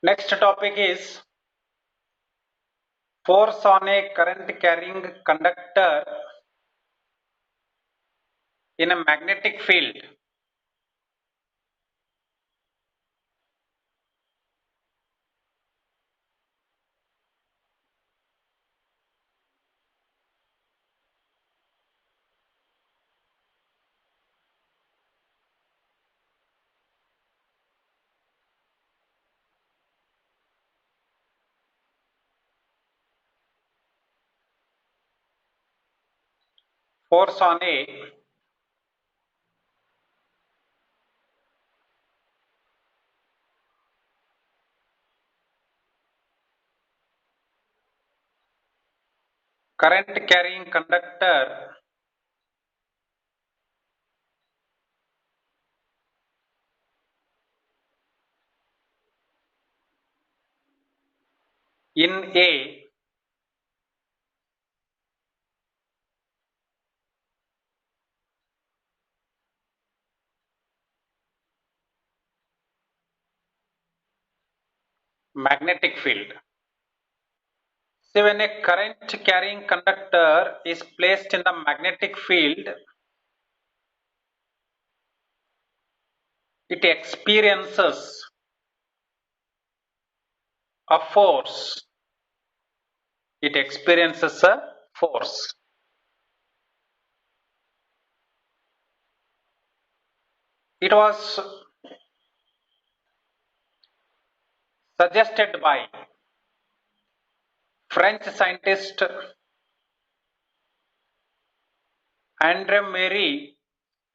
Next topic is force on a current carrying conductor in a magnetic field. Force on a current carrying conductor in a magnetic field. So when a current carrying conductor is placed in the magnetic field, it experiences a force. It experiences a force. It was suggested by French scientist André-Marie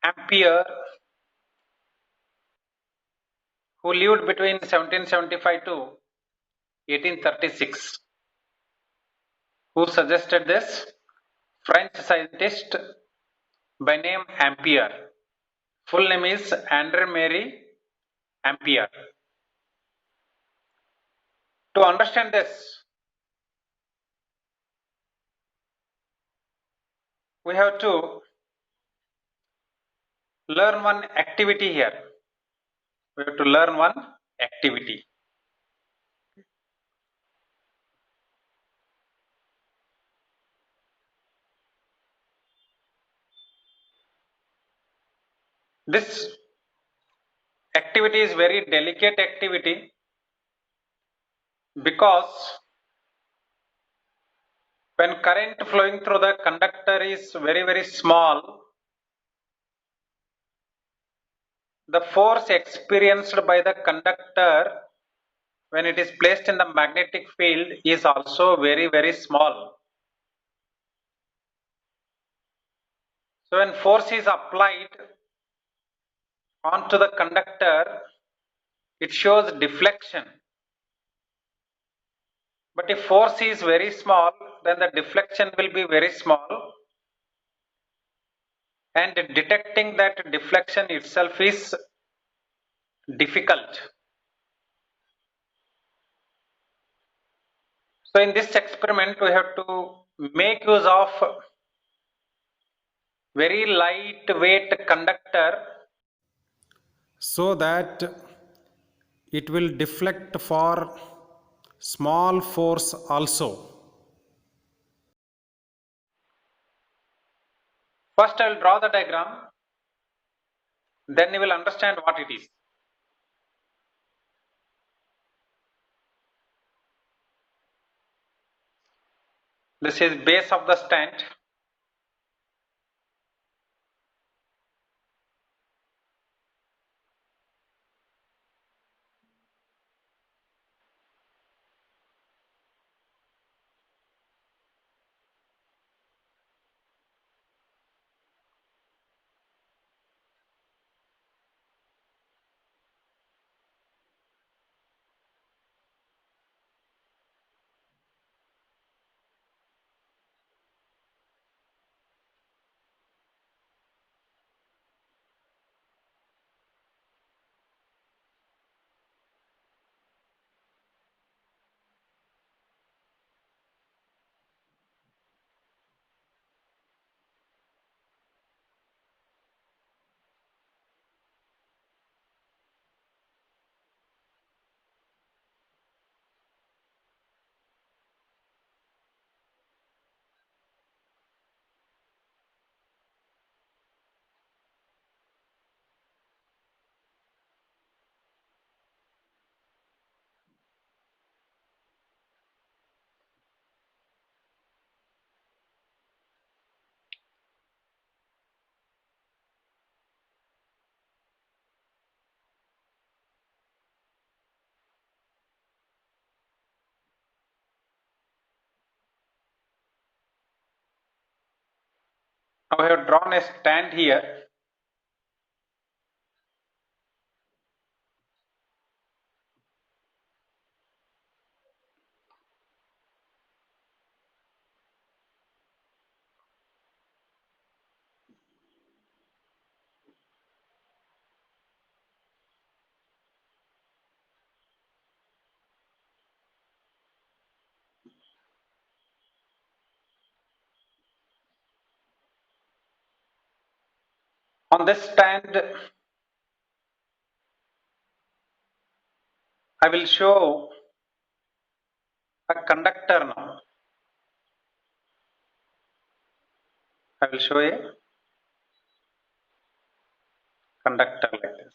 Ampère, who lived between 1775 to 1836. Who suggested this? French scientist by name Ampère. Full name is André-Marie Ampère. To understand this, we have to learn one activity here. We have to learn one activity. This activity is very delicate activity because when current flowing through the conductor is very small, the force experienced by the conductor when it is placed in the magnetic field is also very small. So when force is applied onto the conductor, it shows deflection. But if force is very small, then the deflection will be very small, and detecting that deflection itself is difficult. So in this experiment, we have to make use of very lightweight conductor so that it will deflect for small force also. First I will draw the diagram, then you will understand what it is. This is base of the stand. Now I have drawn a stand here. On this stand, I will show a conductor now. I will show a conductor like this.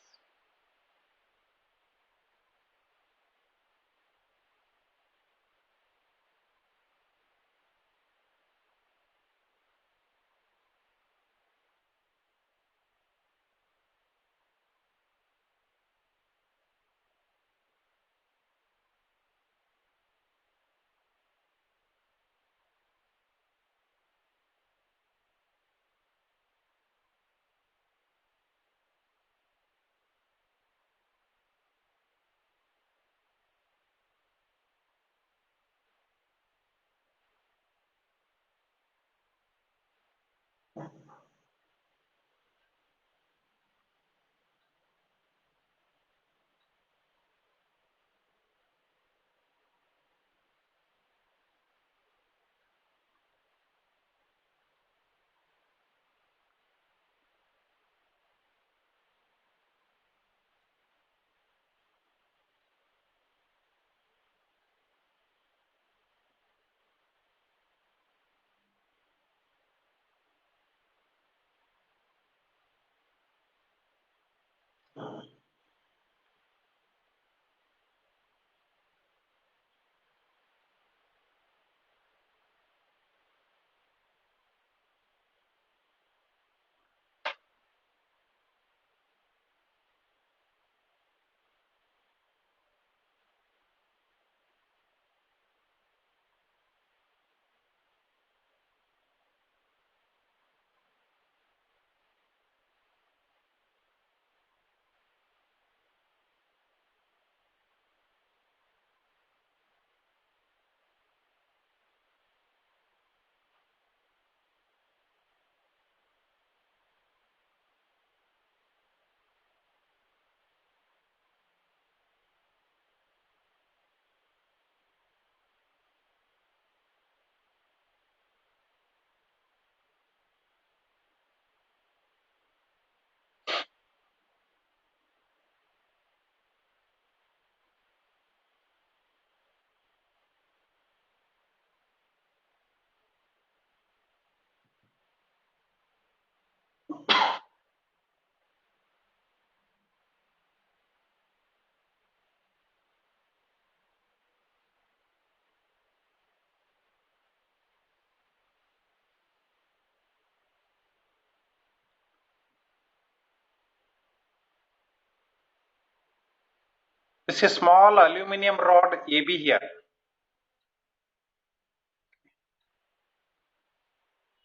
This is a small aluminium rod AB here.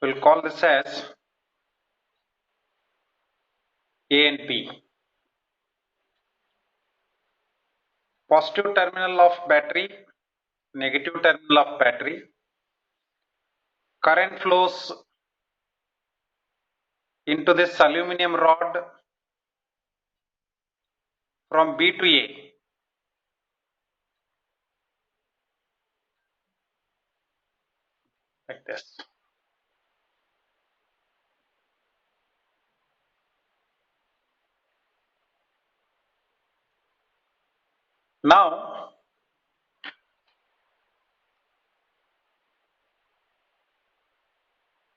We'll call this as A and B. Positive terminal of battery, negative terminal of battery. Current flows into this aluminium rod from B to A. Like this. Now,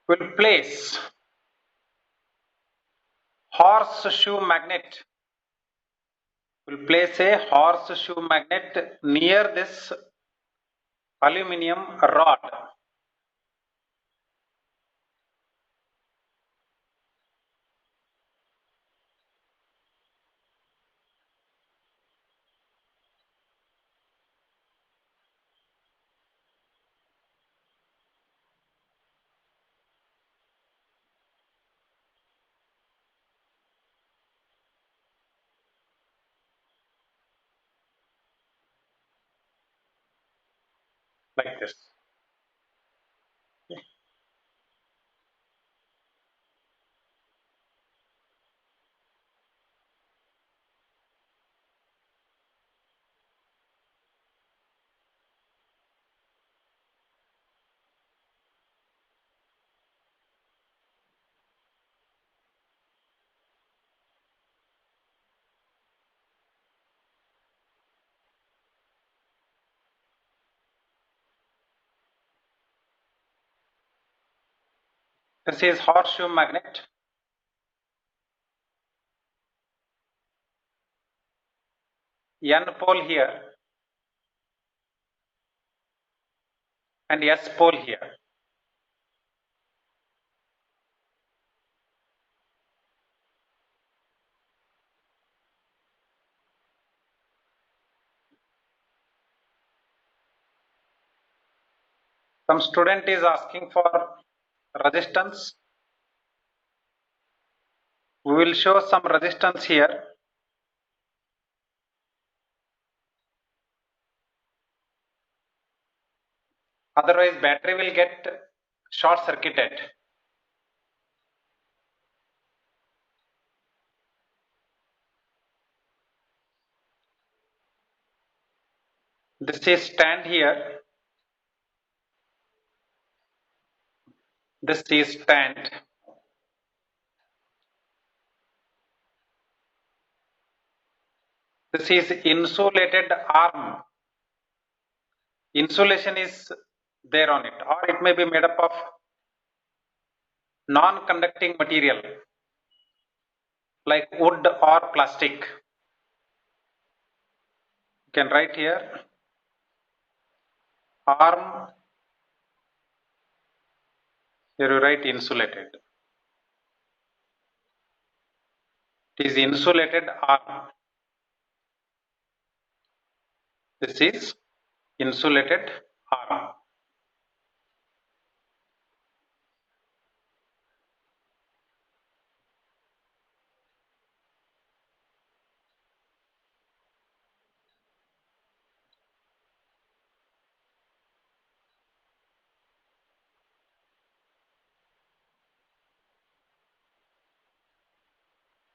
we'll place horseshoe magnet. We'll place a horseshoe magnet near this aluminium rod. like this. This is horseshoe magnet. N pole here and S pole here. Some student is asking for resistance. We will show some resistance here. Otherwise, battery will get short circuited. This is stand here. This is stand. This is insulated arm. Insulation is there on it, or it may be made up of non-conducting material like wood or plastic. You can write here arm. Here you write insulated. It is insulated arm. This is insulated arm.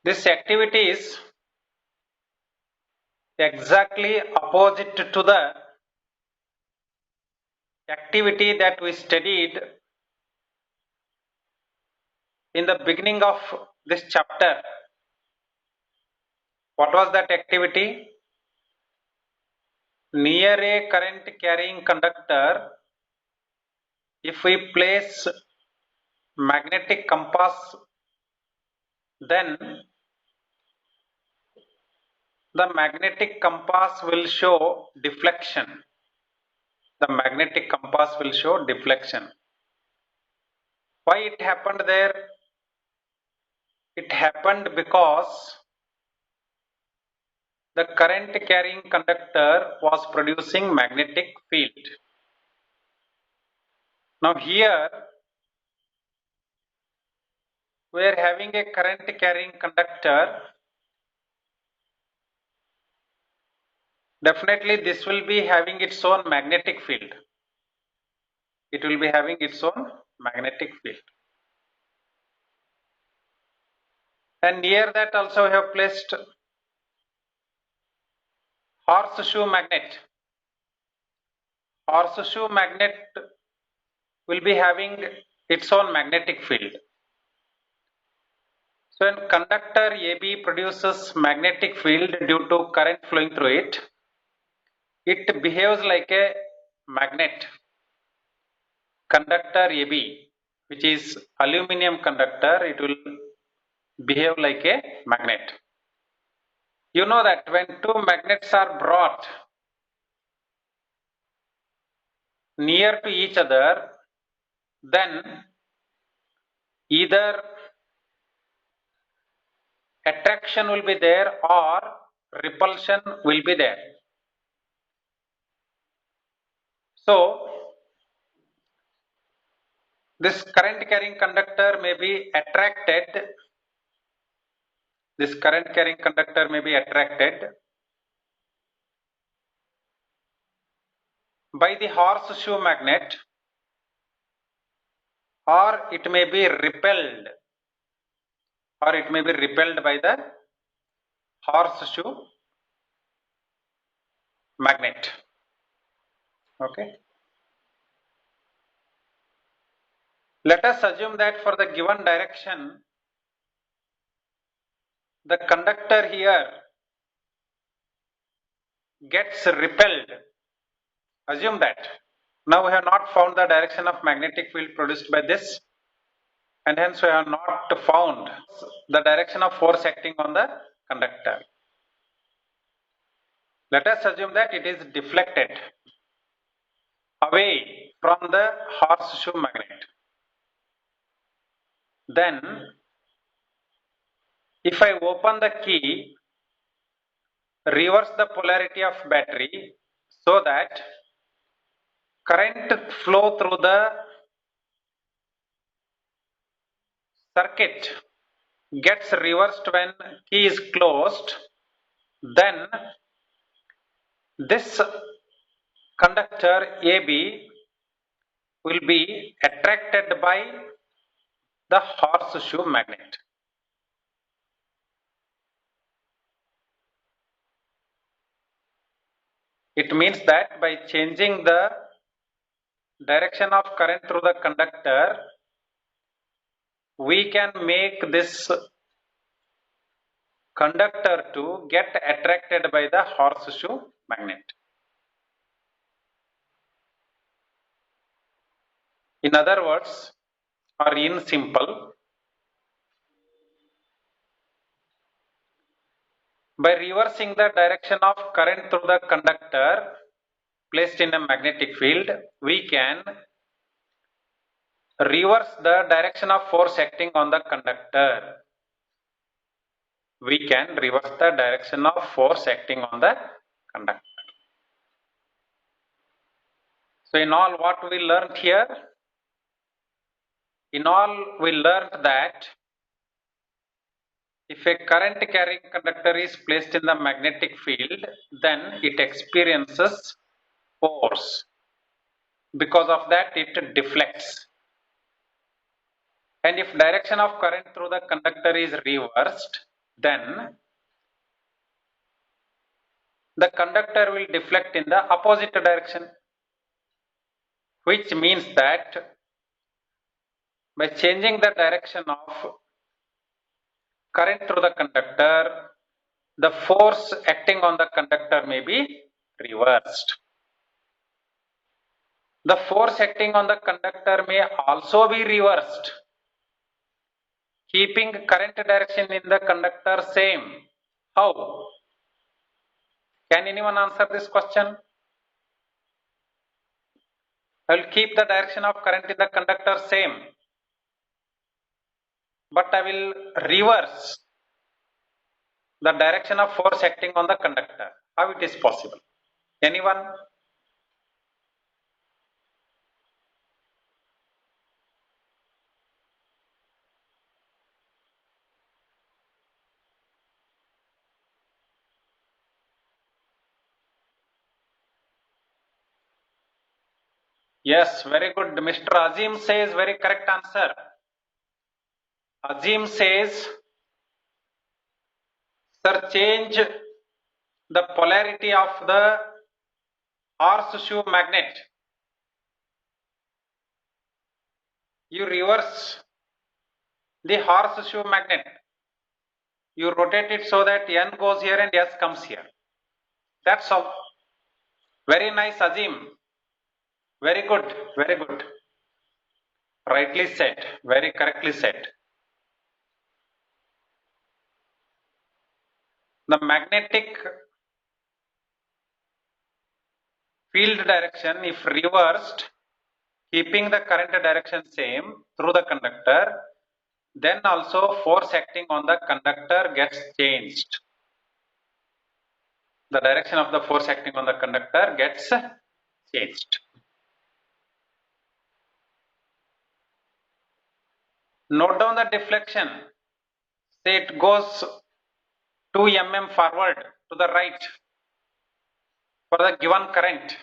This activity is exactly opposite to the activity that we studied in the beginning of this chapter. What was that activity? Near a current carrying conductor, if we place magnetic compass, then the magnetic compass will show deflection. The magnetic compass will show deflection. Why it happened there? It happened because the current carrying conductor was producing magnetic field. Now here we are having a current carrying conductor. Definitely this will be having its own magnetic field. It will be having its own magnetic field. And near that also we have placed horseshoe magnet. Horseshoe magnet will be having its own magnetic field. So when conductor AB produces magnetic field due to current flowing through it, it behaves like a magnet. Conductor AB, which is aluminum conductor, it will behave like a magnet. You know that when two magnets are brought near to each other, then either attraction will be there or repulsion will be there. So this current carrying conductor may be attracted. This current carrying conductor may be attracted by the horseshoe magnet, or it may be repelled, by the horseshoe magnet. Okay. Let us assume that for the given direction, the conductor here gets repelled. Assume that. Now we have not found the direction of magnetic field produced by this, and hence we have not found the direction of force acting on the conductor. Let us assume that it is deflected away from the horseshoe magnet. Then, if I open the key, reverse the polarity of battery so that current flow through the circuit gets reversed when key is closed, then this conductor AB will be attracted by the horseshoe magnet. It means that by changing the direction of current through the conductor, we can make this conductor to get attracted by the horseshoe magnet. In other words, or in simple, by reversing the direction of current through the conductor placed in a magnetic field, we can reverse the direction of force acting on the conductor. We can reverse the direction of force acting on the conductor. So in all, what we learned here? In all, we learned that if a current carrying conductor is placed in the magnetic field, then it experiences force. Because of that, it deflects. And if direction of current through the conductor is reversed, then the conductor will deflect in the opposite direction, which means that by changing the direction of current through the conductor, the force acting on the conductor may be reversed. The force acting on the conductor may also be reversed, keeping current direction in the conductor same. How? Can anyone answer this question? I will keep the direction of current in the conductor same, but I will reverse the direction of force acting on the conductor. How it is possible? Anyone? Yes, very good. Mr. Azim says very correct answer. Azim says, sir, change the polarity of the horseshoe magnet. You reverse the horseshoe magnet. You rotate it so that N goes here and S comes here. That's all. Very nice, Azim. Very good, very good. Rightly said, very correctly said. The magnetic field direction, if reversed, keeping the current direction same through the conductor, then also force acting on the conductor gets changed. The direction of the force acting on the conductor gets changed. Note down the deflection. Say it goes 2 mm forward to the right for the given current.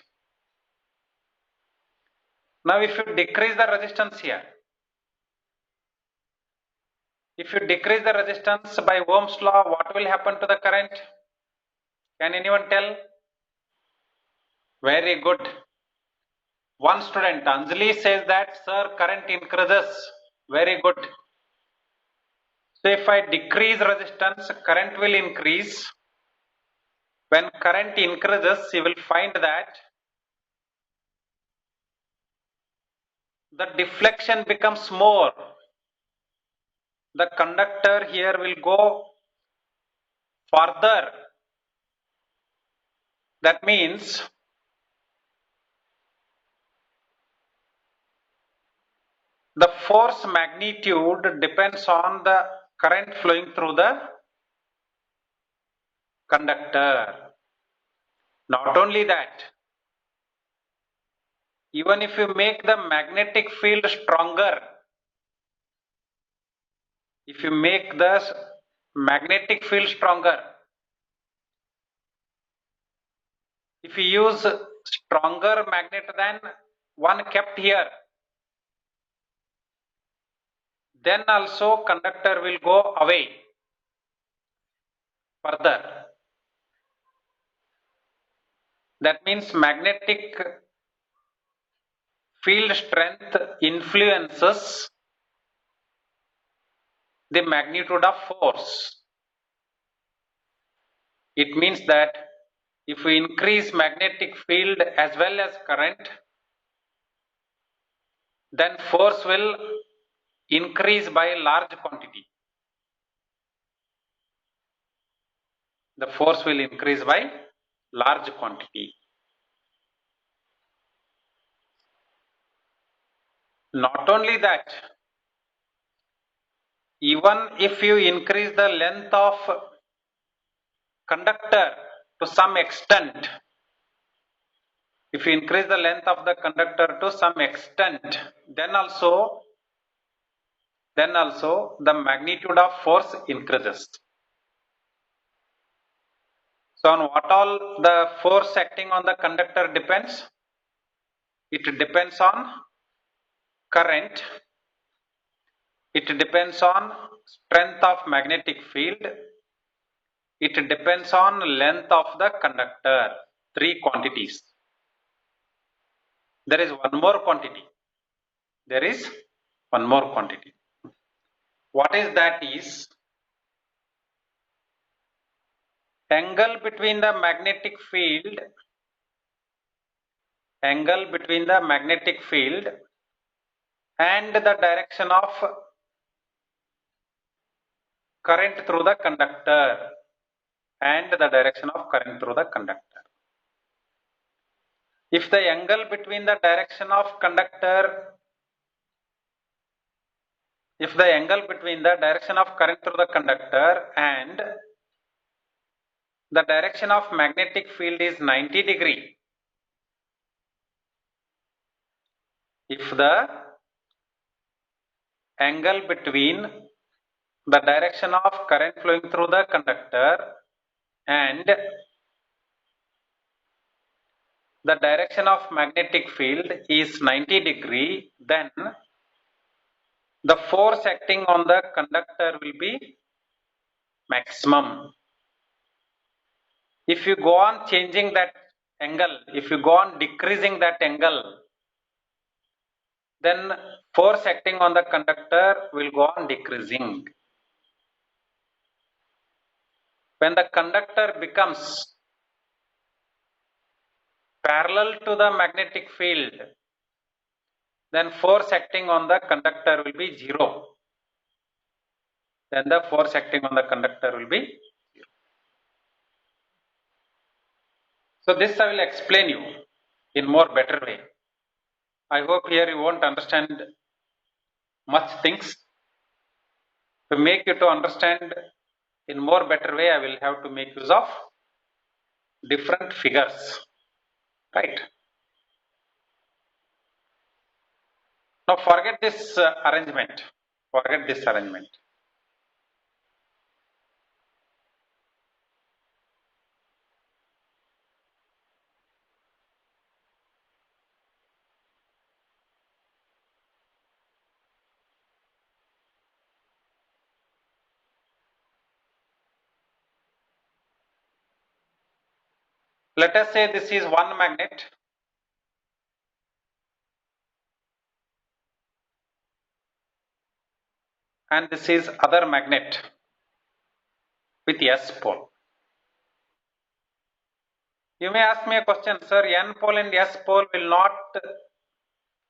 Now if you decrease the resistance here, if you decrease the resistance by Ohm's law, what will happen to the current? Can anyone tell? Very good. One student, Anjali, says that, sir, current increases. Very good. So if I decrease resistance, current will increase. When current increases, you will find that the deflection becomes more. The conductor here will go further. That means the force magnitude depends on the current flowing through the conductor. Not only that, even if you make the magnetic field stronger, if you make the magnetic field stronger, if you use stronger magnet than one kept here, then also conductor will go away further. That means magnetic field strength influences the magnitude of force. It means that if we increase magnetic field as well as current, then force will increase by a large quantity. The force will increase by large quantity. Not only that, even if you increase the length of conductor to some extent, if you increase the length of the conductor to some extent, then also the magnitude of force increases. So on what all the force acting on the conductor depends? It depends on current, it depends on strength of magnetic field, it depends on length of the conductor. Three quantities. There is one more quantity. There is one more quantity. What is that? Is angle between the magnetic field, angle between the magnetic field and the direction of current through the conductor, and the direction of current through the conductor. If the angle between the direction of conductor, if the angle between the direction of current through the conductor and the direction of magnetic field is 90 degree, if the angle between the direction of current flowing through the conductor and the direction of magnetic field is 90 degree, then the force acting on the conductor will be maximum. If you go on changing that angle, if you go on decreasing that angle, then force acting on the conductor will go on decreasing. When the conductor becomes parallel to the magnetic field, then force acting on the conductor will be zero. Then the force acting on the conductor will be zero. So this I will explain you in more better way. I hope here you won't understand much things. To make you to understand in more better way, I will have to make use of different figures, right? Now forget this arrangement. Forget this arrangement. Let us say this is one magnet. And this is other magnet with S pole. You may ask me a question, sir, N pole and S pole will not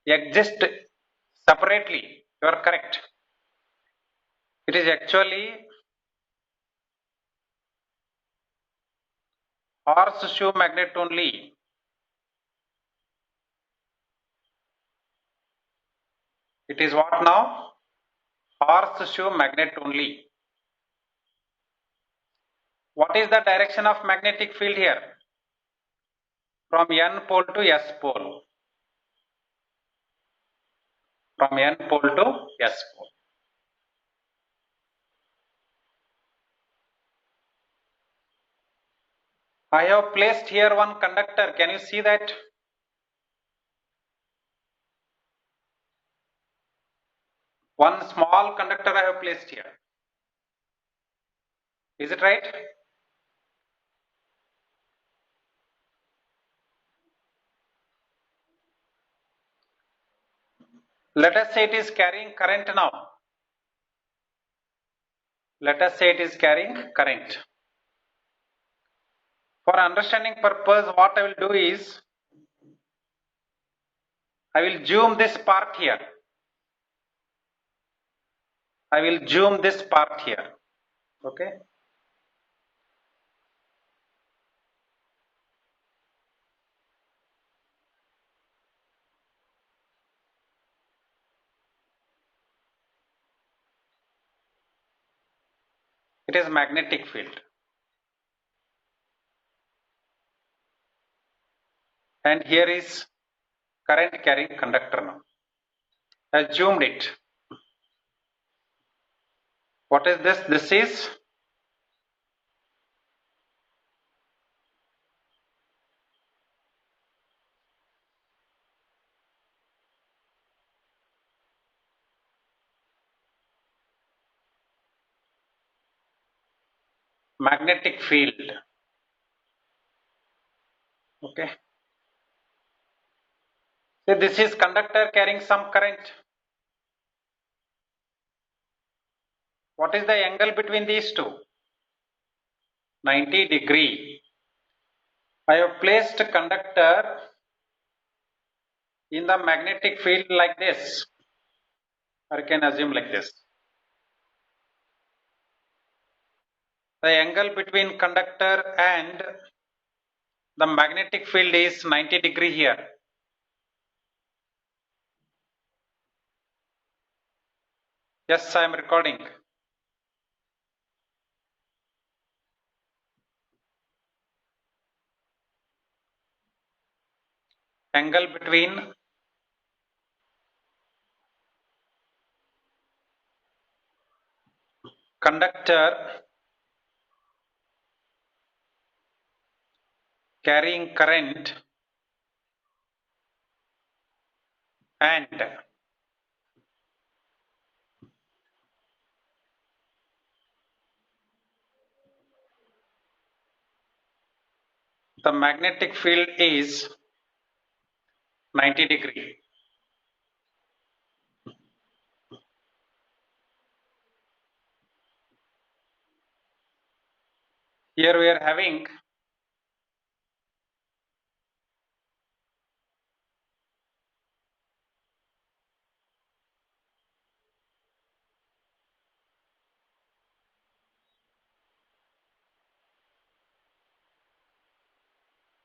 exist separately. You are correct. It is actually horseshoe magnet only. It is what now? Horseshoe magnet only. What is the direction of magnetic field here? From N pole to S pole. From N pole to S pole. I have placed here one conductor. Can you see that? One small conductor I have placed here. Is it right? Let us say it is carrying current now. Let us say it is carrying current. For understanding purpose, what I will do is, I will zoom this part here. I will zoom this part here. Okay. It is magnetic field. And here is current carrying conductor now. I zoomed it. What is this? This is magnetic field. Okay. So this is conductor carrying some current. What is the angle between these two? 90 degree. I have placed conductor in the magnetic field like this, or you can assume like this. The angle between conductor and the magnetic field is 90 degree here. Yes, I am recording. Angle between conductor carrying current and the magnetic field is 90 degree. Here we are having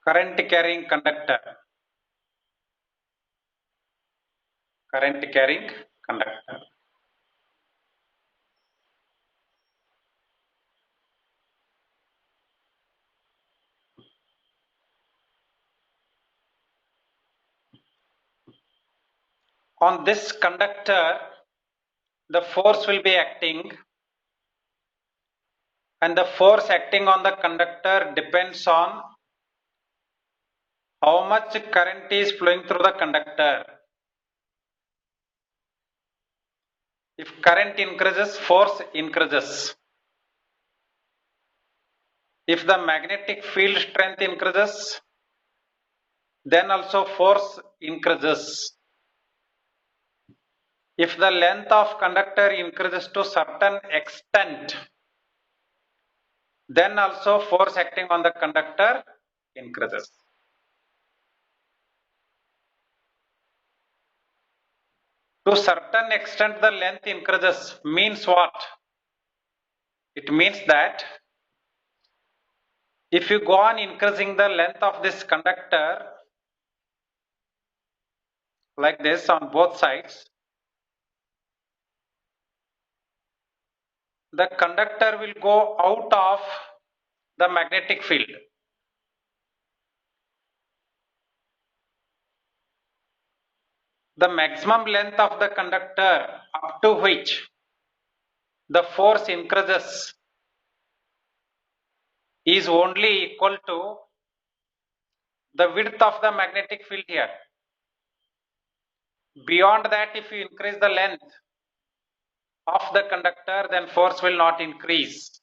current carrying conductor. Current carrying conductor. On this conductor, the force will be acting, and the force acting on the conductor depends on how much current is flowing through the conductor. If current increases, force increases. If the magnetic field strength increases, then also force increases. If the length of conductor increases to certain extent, then also force acting on the conductor increases. To certain extent the length increases means what? It means that if you go on increasing the length of this conductor like this on both sides, the conductor will go out of the magnetic field. The maximum length of the conductor up to which the force increases is only equal to the width of the magnetic field here. Beyond that, if you increase the length of the conductor, then force will not increase.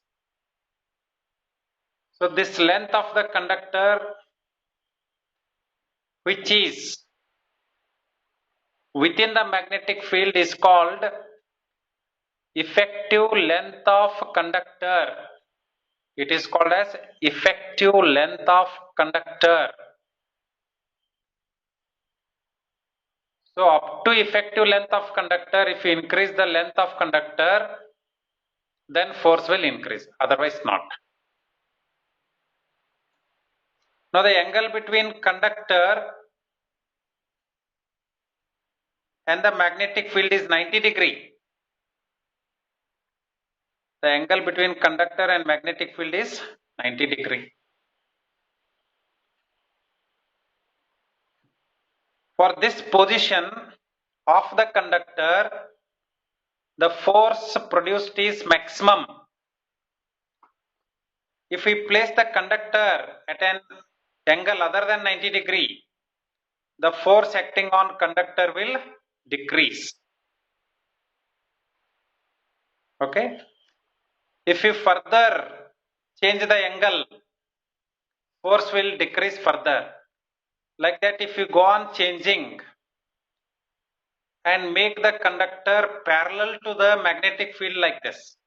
So this length of the conductor, which is within the magnetic field, is called effective length of conductor. It is called as effective length of conductor. So up to effective length of conductor, if you increase the length of conductor, then force will increase, otherwise not. Now the angle between conductor and the magnetic field is 90 degree. The angle between conductor and magnetic field is 90 degree. For this position of the conductor, the force produced is maximum. If we place the conductor at an angle other than 90 degree, the force acting on conductor will decrease. Okay. If you further change the angle, force will decrease further. Like that, if you go on changing and make the conductor parallel to the magnetic field like this,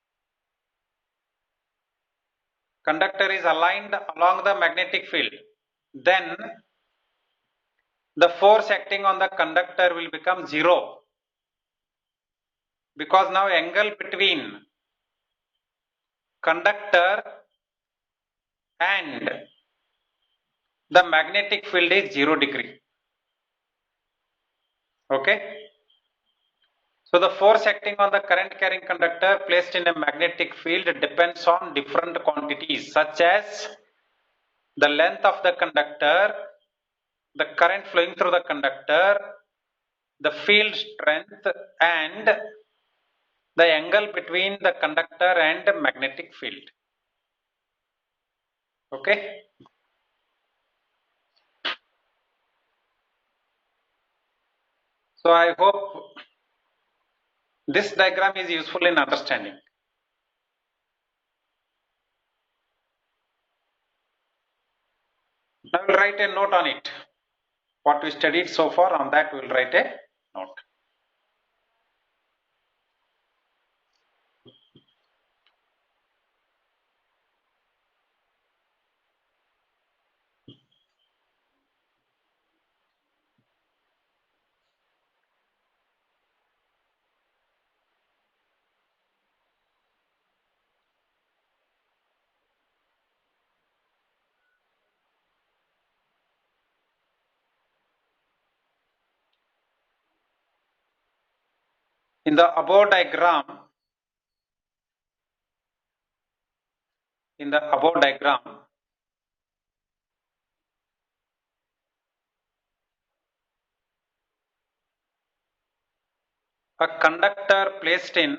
conductor is aligned along the magnetic field, then the force acting on the conductor will become zero, because now angle between conductor and the magnetic field is 0 degree. Okay. So the force acting on the current carrying conductor placed in a magnetic field depends on different quantities such as the length of the conductor, the current flowing through the conductor, the field strength, and the angle between the conductor and the magnetic field. Okay. So I hope this diagram is useful in understanding. Now we'll write a note on it. What we studied so far, on that we'll write a note. In the above diagram, a conductor placed in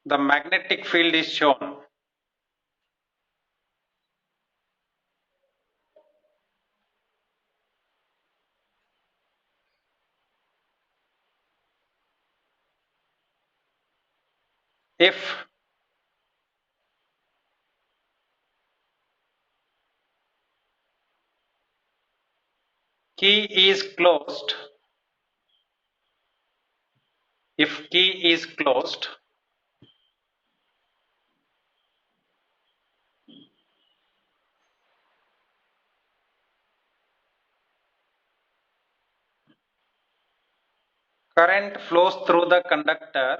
the magnetic field is shown. If key is closed, if key is closed, current flows through the conductor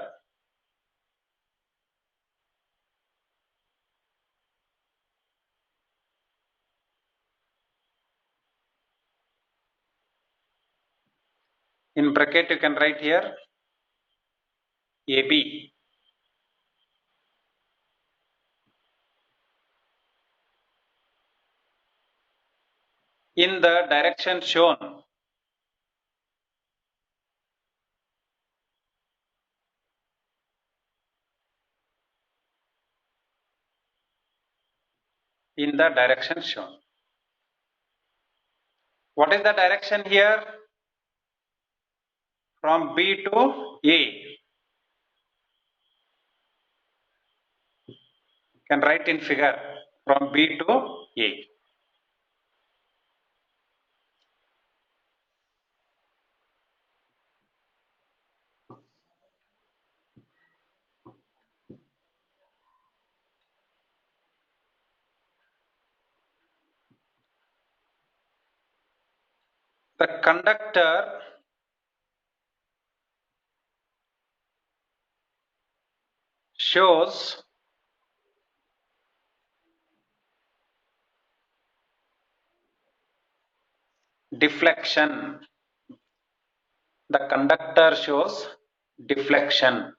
in bracket you can write here AB. In the direction shown, in the direction shown. What is the direction here? From B to A. Can write in figure from B to A. The conductor shows deflection. The conductor shows deflection.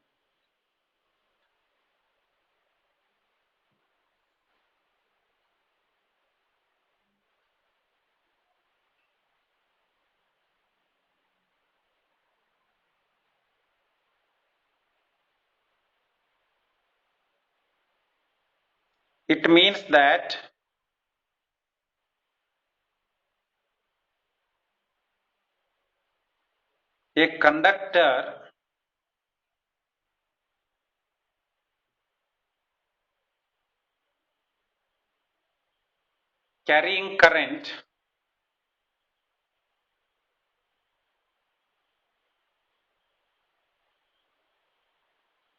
It means that a conductor carrying current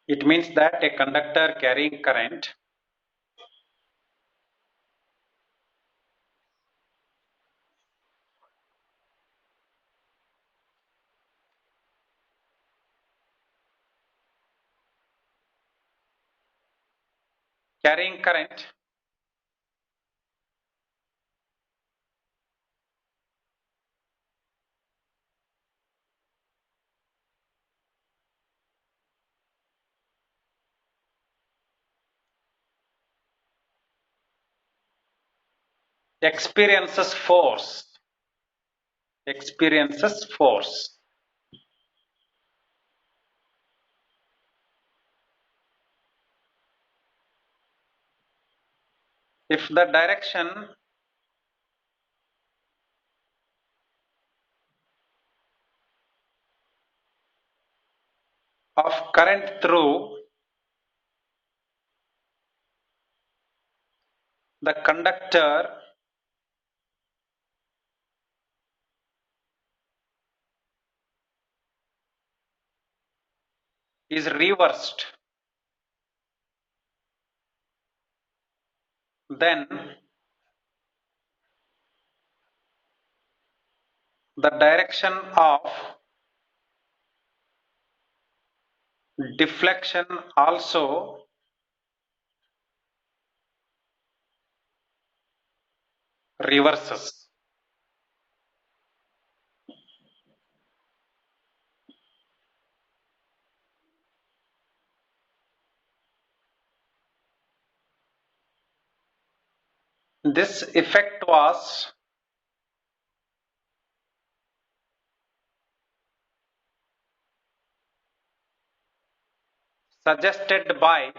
it means that a conductor carrying current carrying current experiences force. Experiences force. If the direction of current through the conductor is reversed, then the direction of deflection also reverses. This effect was suggested by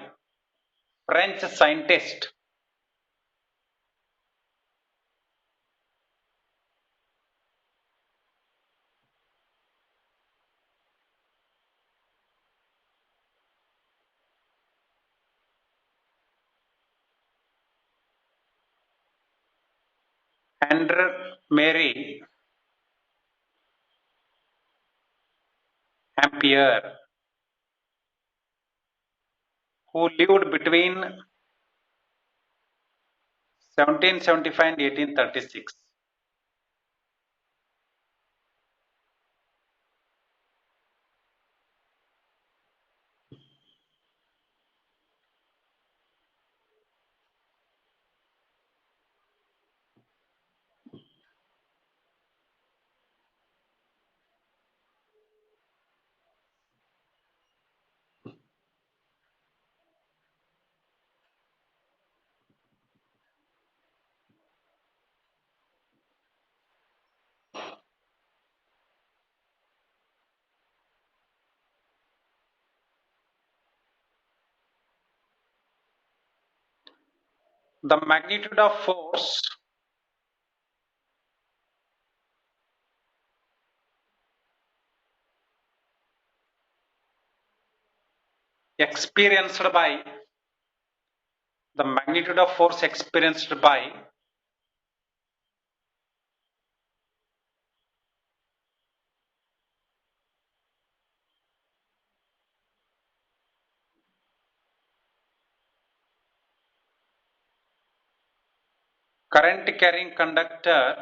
French scientist Andrew Mary Ampere, who lived between 1775 and 1836. The magnitude of force experienced by the magnitude of force experienced by current carrying conductor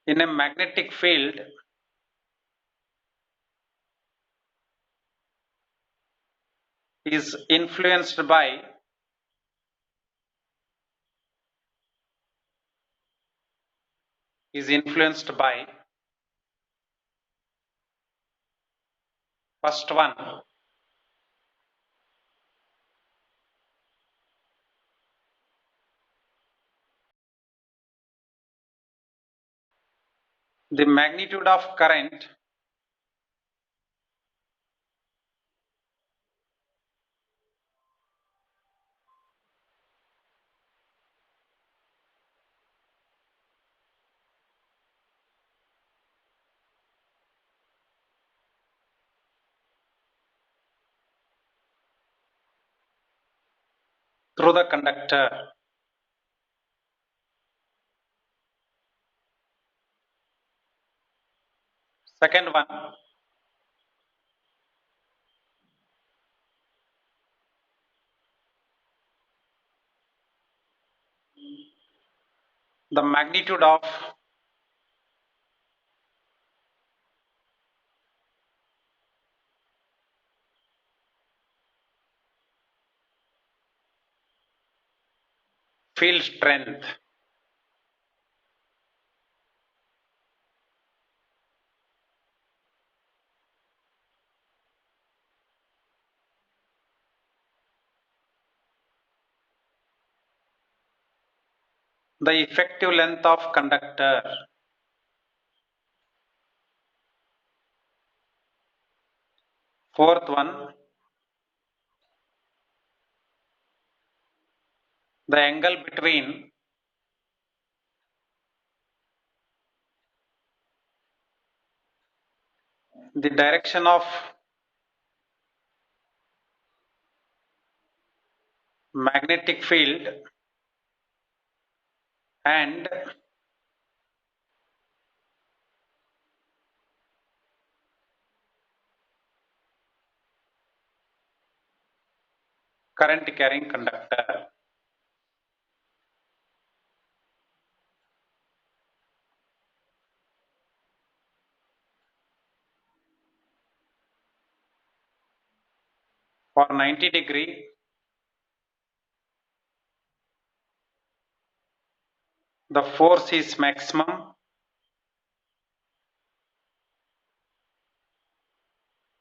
in a magnetic field is influenced by is influenced by first one, the magnitude of current through the conductor. Second one, the magnitude of field strength. The effective length of conductor. Fourth one, the angle between the direction of magnetic field and current carrying conductor. For 90-degree, the force is maximum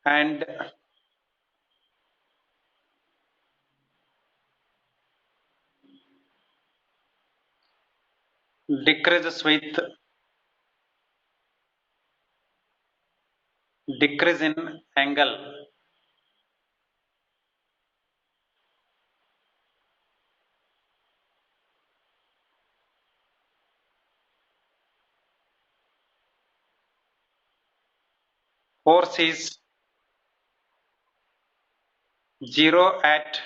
and decreases with decrease in angle. Force is 0 at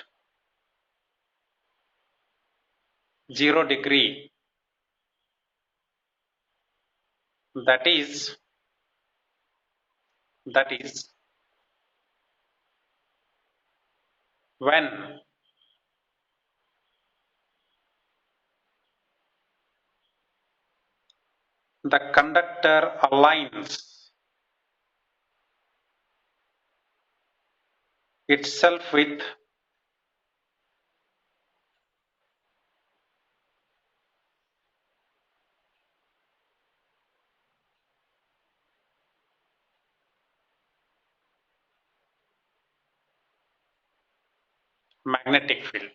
0 degree, that is when the conductor aligns itself with magnetic field,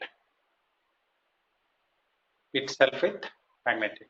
itself with magnetic.